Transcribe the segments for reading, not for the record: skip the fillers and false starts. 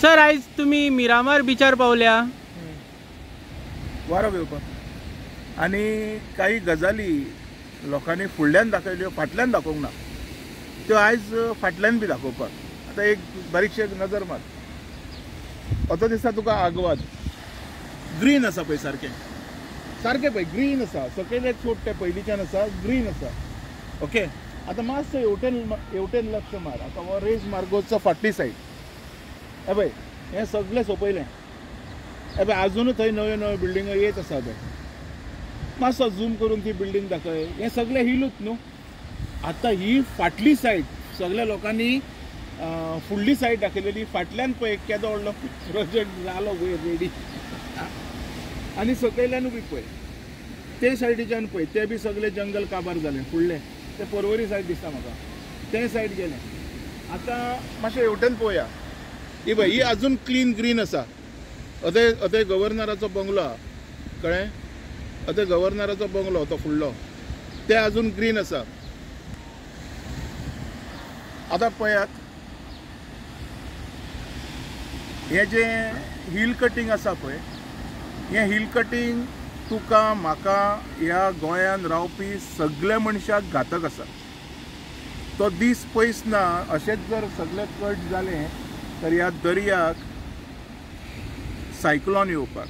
Sir आज तुम्ही मिरामार बिचार पावल्या वारो घेवपाक आनी काही गजाली लोकांनी फुडल्यान दाखयल्यो फाटल्यान दाखोवंक ना त्यो आयज फाटल्यान बी दाखोवपाक. आतां एक बारीकशे नजर मार. असो दिसता तुका आग्वाद ग्रीन आसा पळय सारकें सारकें पळय ग्रीन आसा सकयल एक छोट ते पयलींच्यान आसा ग्रीन आसा. ओके आतां मातसो हेवटेन लक्ष मार. आतां हो रेज मार्गोचो फाटली सायड हे पळय हें सगळें सोंपयलें. हे पळय आजुनूय थंय नव्यो नव्यो बिल्डिंगो येत आसा पळय. मातसो झूम करून ती बिल्डींग दाखय. हें सगळें हिलूच न्हू. आतां ही फाटली सायड सगळ्या लोकांनी फुडली सायड दाखयलेली. फाटल्यान पळय केदो व्हडलो प्रोजेक्ट जालो वयर रेडी आनी सकयल्यानूय बी पळय ते सायडीच्यान पळय ते बी सगळे जंगल काबार जालें फुडलें. ते पर्वरी सायड दिसता म्हाका ते सायड गेलें. आतां मातशें हेवटेन पळोवया. ही पळय ही आजून क्लीन ग्रीन आसा. अथंय गव्हर्नराचो बंगलो आहा कळ्ळें. अथंय गव्हर्नराचो बंगलो तो फुडलो ते आजून ग्रीन आसा. आतां पळयात हे जे हिल कटींग आसा पळय हे हिल कटींग तुका म्हाका ह्या गोंयांत रावपी सगळ्या मनशाक घातक आसा. तो दीस पयस ना. अशेंच जर सगळें कट जालें तर ह्या दर्याक सायक्लोन येवपाक.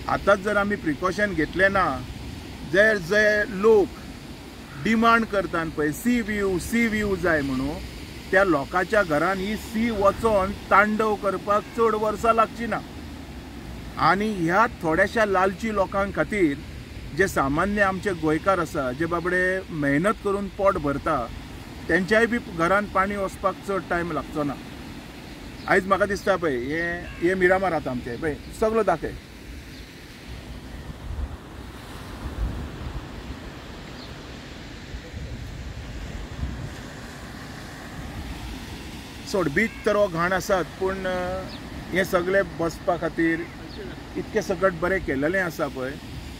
आतांच जर आमी प्रिकॉशन घेतलें ना जे लोक डिमांड करतात पळय सी व्ह्यू जाय म्हणून त्या लोकांच्या घरान ही सी वचोन तांडव करपाक चड वर्सां लागची ना. आनी ह्या थोड्याशा लालची लोकांक खातीर जे सामान्य आमचे गोंयकार आसा जे बाबडे मेहनत करून पोट भरता तेंच्याय बी घरान पाणी वचपाक चड टायम लागचो ना. आयज म्हाका दिसता पळय हे मिरामार आतां आमचे पळय सगळो दाखय. सोड बीच तर हो घाण आसात पूण हे सगळे बसपा खातीर इतके सकट बरें केल्लेलें आसा पळय.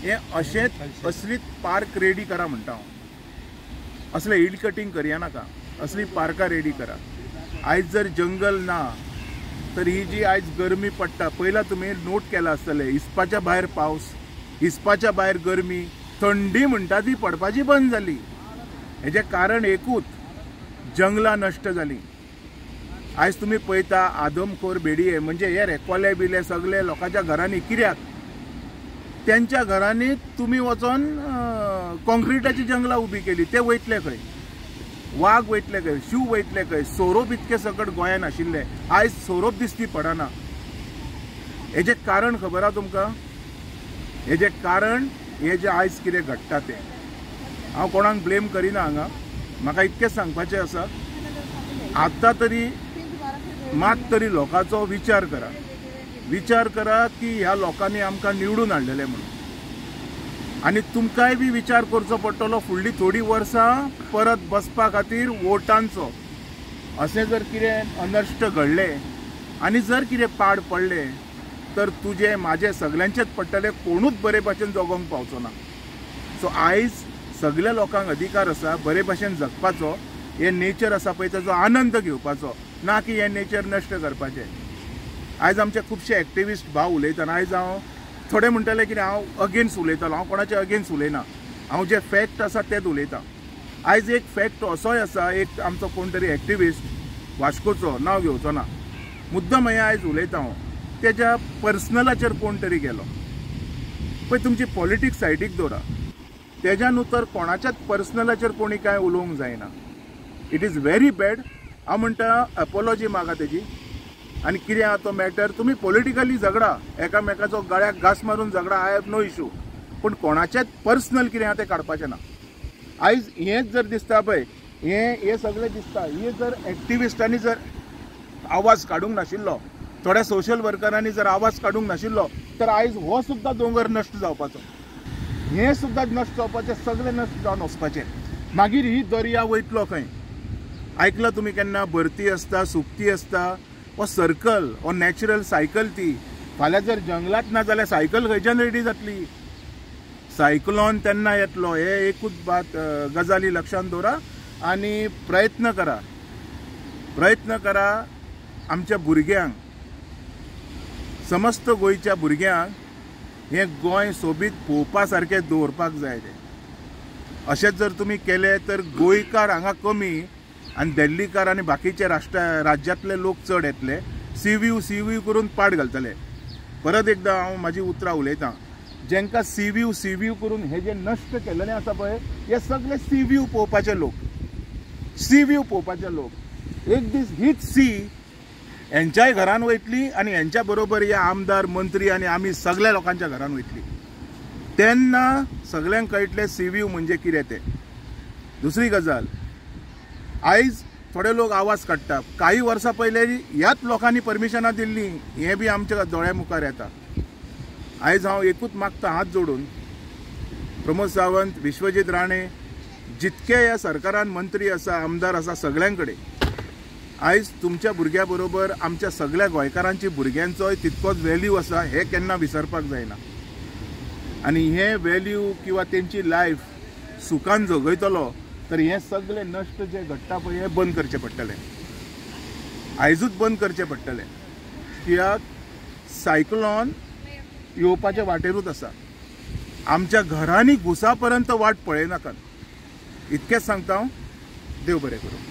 हे अशेंच असलीच पार्क रेडी करा म्हणटा हांव. असलें हिल कटींग करया नाका. असली पार्कां रेडी करा. आयज जर जंगल ना तर ही जी आयज गरमी पडटा पयला तुमी नोट केला आसतलें हिसपाच्या भायर पावस हिसपाच्या भायर गरमी थंडी म्हणटा ती पडपाची बंद जाली. हेजें कारण एकूच जंगलां नश्ट जालीं. आयज तुमी पळयता आदमखोर बेडये म्हणजे हे रेकोले बिले सगळे लोकांच्या घरांनी कित्याक त्यांच्या घरांनी तुमी वचोन कॉन्क्रिटाची जंगलां उबी केली. ते वयतले खंय. वाघ वयतले खंय. शिव वयतले खंय. सोरोप इतके सकट गोंयान आशिल्ले आयज सोरोप दिसती पडना. हेजें कारण खबर आहा तुमकां. हेजें कारण हे जे आयज कितें घडटा तें. हांव कोणाक ब्लेम करिना हांगा. म्हाका इतकें सांगपाचें आसा आतां तरी मात तरी लोकांचो विचार करा की ह्या लोकांनी आमकां निवडून हाडलेले म्हणून. आनी तुमकांय बी विचार करचो पडटलो फुडलीं थोडीं वर्सां परत बसपा खातीर वोटांचो. अशें जर कितें अनश्ट घडलें आनी जर कितें पाड पडलें तर तुजें म्हाजें सगळ्यांचेच पडटलें. कोणूच बरे भाशेन जगोंक पावचो ना. सो आयज सगळ्या लोकांक अधिकार आसा बरे भाशेन जगपाचो. हे नेचर आसा पळय ताचो आनंद घेवपाचो ना की हे नेचर नश्ट करपाचें. आयज आमचे खुबशे एक्टिविस्ट भाव उलयतात. आयज हांव थोडे म्हणटले की हांव अगेन्स्ट उलयतालो. हांव कोणाचे अगेन्स्ट उलयना. हांव जे फॅक्ट आसा तेच उलयतां. आयज एक फॅक्ट असोय आसा एक आमचो कोण तरी एक्टिविस्ट वास्कोचो नांव घेवचो ना मुद्दम हे आयज उलयता हांव तेज्या पर्सनलाचेर कोण तरी गेलो पळय. तुमची पॉलिटिक्स सायडीक दवरा. तेज्या नुतर कोणाच्याच पर्सनलाचेर कोणी कांय उलोवंक जायना. It is very bad. हांव म्हणटा अपॉलॉजी मागा तेजी. आनी कितें आहा तो मॅटर तुमी पॉलिटिकली झगडा एकामेकाचो गळ्याक घास मारून झगडा. I have no issue. पूण कोणाचेच पर्सनल कितें आहा तें काडपाचें ना. आयज हेंच जर दिसता पळय हे सगळें दिसता हे जर एक्टिविस्टांनी जर आवाज काडूंक नाशिल्लो थोड्या सोशल वर्करांनी जर आवाज काडूंक नाशिल्लो तर आयज हो सुद्दां दोंगर नश्ट जावपाचो. हें सुद्दां नश्ट जावपाचें सगळें नश्ट जावन वचपाचें. मागीर ही दर्या वयतलो खंय. आयकलां तुमी केन्ना भरती आसता सुकती आसता हो सर्कल हो नॅचरल सायकल ती. फाल्यां जर जंगलात ना जाल्यार सायकल खंयच्यान रेडी जातली. सायक्लोन तेन्ना येतलो हे एकूच बात गजाली लक्षांत दवरा आनी प्रयत्न करा आमच्या भुरग्यांक समस्त गोंयच्या भुरग्यांक हे गोंय सोबीत पळोवपा सारकें दवरपाक जाय ते. अशेंच जर तुमी केले तर गोंयकार हांगा कमी आनी दिल्लीकार आनी बाकीचे राज्यांतले लोक चड येतले. सीव्यू करून पाड घालतले. परत एकदां हांव म्हाजी उतरां उलयतां. जेंकां सीव्यू करून हे जे नश्ट केल्लें आसा पळय हे सगळे सीव्यू पळोवपाचे लोक. एक दीस हीच सी हेंच्याय घरान वयतली आनी हेंच्या बरोबर हे आमदार मंत्री आनी आमी सगळ्या लोकांच्या घरान वयतली. तेन्ना सगळ्यांक कळटलें सीव्यू म्हणजे कितें तें. दुसरी गजाल, आयज थोडे लोक आवाज काडटा. काही वर्सां पयलीं ह्याच लोकांनी परमिशनां दिल्ली. हें बी आमच्या दोळ्या मुखार येता. आयज हांव एकूच मागता हात जोडून, प्रमोद सावंत, विश्वजीत राणे, जितके ह्या सरकारान मंत्री आसा, आमदार आसा, सगळ्यां कडेन आयज तुमच्या भुरग्या बरोबर आमच्या सगळ्या गोंयकारांची भुरग्यांचोय तितकोच व्हॅल्यू आसा हे केन्ना विसरपाक जायना. आनी हे व्हॅल्यू किंवा तेंची लायफ सुखान जगयतलो तर हे सगळे नश्ट जे घडटा पळय हे बंद करचें पडटलें. आयजूच बंद करचें पडटलें. कित्याक सायक्लॉन येवपाच्या वाटेरूच आसा. आमच्या घरांनी घुसा पर्यंत वाट पळयनाकात. इतकेंच सांगता हांव. देव बरें करूं.